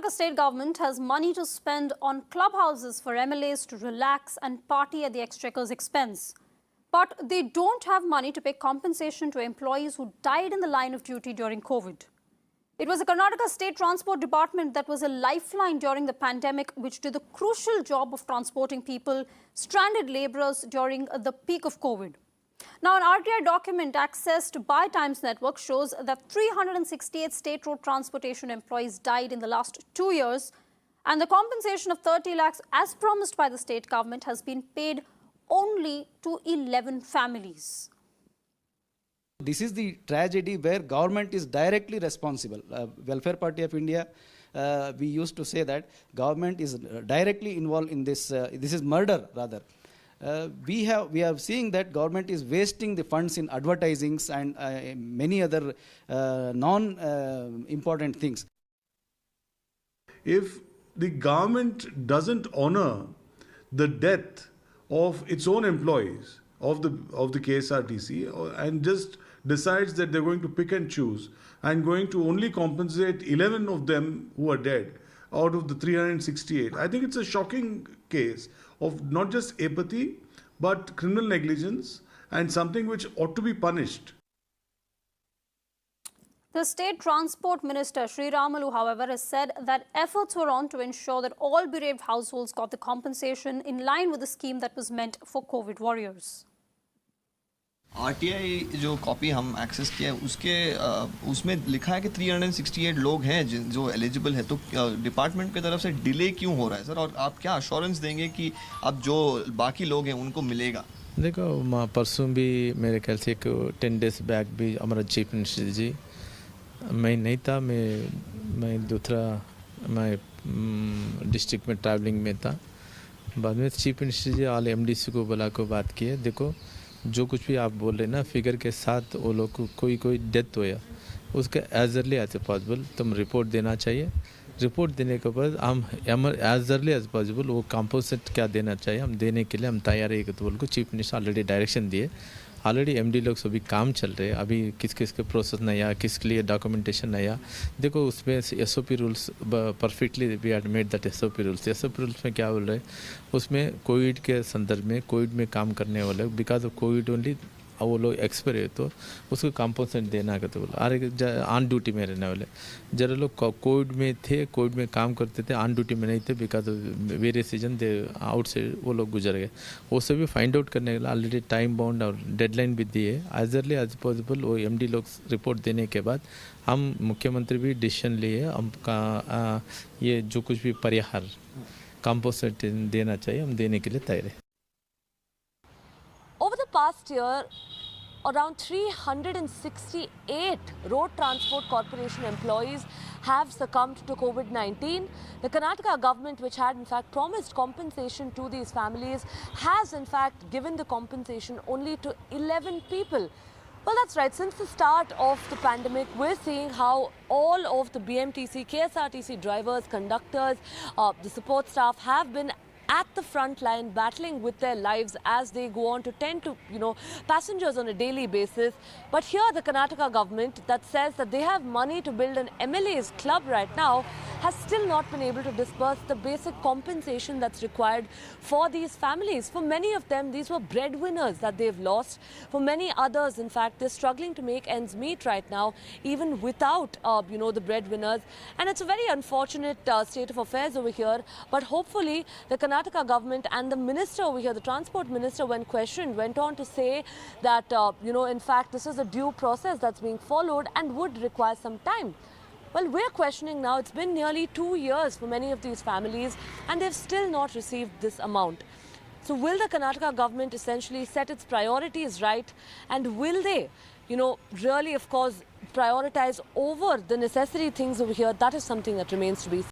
Karnataka state government has money to spend on clubhouses for MLAs to relax and party at the exchequer's expense. But they don't have money to pay compensation to employees who died in the line of duty during COVID. It was the Karnataka State Transport Department that was a lifeline during the pandemic, which did the crucial job of transporting people, stranded labourers during the peak of COVID. Now, an RTI document accessed by Times Network shows that 368 state road transportation employees died in the last 2 years, and the compensation of 30 lakhs, as promised by the state government, has been paid only to 11 families. This is the tragedy where government is directly responsible. Welfare Party of India, we used to say that government is directly involved in this. This is murder, rather. We have seen that government is wasting the funds in advertisings and many other non-important things. If the government doesn't honor the death of its own employees of the KSRTC and just decides that they're going to pick and choose and going to only compensate 11 of them who are dead out of the 368, I think it's a shocking case of not just apathy, but criminal negligence and something which ought to be punished. The State Transport Minister, Sri Ramalu, however, has said that efforts were on to ensure that all bereaved households got the compensation in line with the scheme that was meant for COVID warriors. RTI जो copy हम access किया है उसमें लिखा है कि 368 लोग हैं जो एलिजिबल है, तो डिपार्टमेंट की तरफ से डिले क्यों हो रहा है सर, और आप क्या अश्योरेंस देंगे कि अब जो बाकी लोग हैं उनको मिलेगा? देखो, परसों भी मेरे ख्याल से एक 10 डेज बैक भी हमारा चीफ मिनिस्टर जी, मैं नहीं था, मैं दूसरा मैं डिस्ट्रिक्ट में ट्रैवलिंग में था, बाद में चीफ मिनिस्टर जी ऑल MDC को बुला को बात की है। देखो, जो कुछ भी आप बोल रहे हैं ना, फिगर के साथ वो लोग को कोई डेथ होया, उसके एज अर्ली एज पॉसिबल तुम रिपोर्ट देना चाहिए। रिपोर्ट देने के बाद हम एज अर्ली एज पॉसिबल वो कंपोजिट क्या देना चाहिए हम देने के लिए हम तैयार है। तो बोल को चीफ मिनिस्टर ऑलरेडी डायरेक्शन दिए, ऑलरेडी MD लोग सभी काम चल रहे हैं। अभी किस किस के प्रोसेस नहीं आया, किसके लिए डॉक्यूमेंटेशन नहीं आया, देखो उसमें SOP rules perfectly we had made that SOP rules में क्या बोल रहे हैं, उसमें कोविड के संदर्भ में कोविड में काम करने वाले बिकॉज ऑफ कोविड ओनली वो लोग एक्सपायर है तो उसको कंपनसेट देना का, तो बोला ऑन ड्यूटी में रहने वाले जरा लोग कोविड में थे, कोविड में काम करते थे, ऑन ड्यूटी में नहीं थे because of various season they out से वो लोग गुजर गए। वो सभी फाइंड आउट करने के लिए ऑलरेडी टाइम बाउंड और डेडलाइन भी दी है। एज अर्ली एज पॉसिबल वो MD लोग रिपोर्ट देने के बाद हम मुख्यमंत्री भी डिसीजन लिए, हमका ये जो कुछ भी परिहार कंपनसेट देना चाहिए हम देने के लिए तैयार है। Over the past year, around 368 Road Transport Corporation employees have succumbed to COVID-19. The Karnataka government, which had in fact promised compensation to these families, has in fact given the compensation only to 11 people. Well, that's right. Since the start of the pandemic, we're seeing how all of the BMTC, KSRTC drivers, conductors, the support staff have been at the front line battling with their lives as they go on to tend to, passengers on a daily basis. But here the Karnataka government that says that they have money to build an MLAs club right now has still not been able to disburse the basic compensation that's required for these families. For many of them, these were breadwinners that they've lost. For many others, in fact, they're struggling to make ends meet right now, even without, the breadwinners. And it's a very unfortunate state of affairs over here. But hopefully, the Karnataka government and the minister over here, the transport minister, when questioned, went on to say that, in fact, this is a due process that's being followed and would require some time. Well, we're questioning now, it's been nearly 2 years for many of these families and they've still not received this amount. So will the Karnataka government essentially set its priorities right, and will they, really, of course, prioritize over the necessary things over here? That is something that remains to be seen.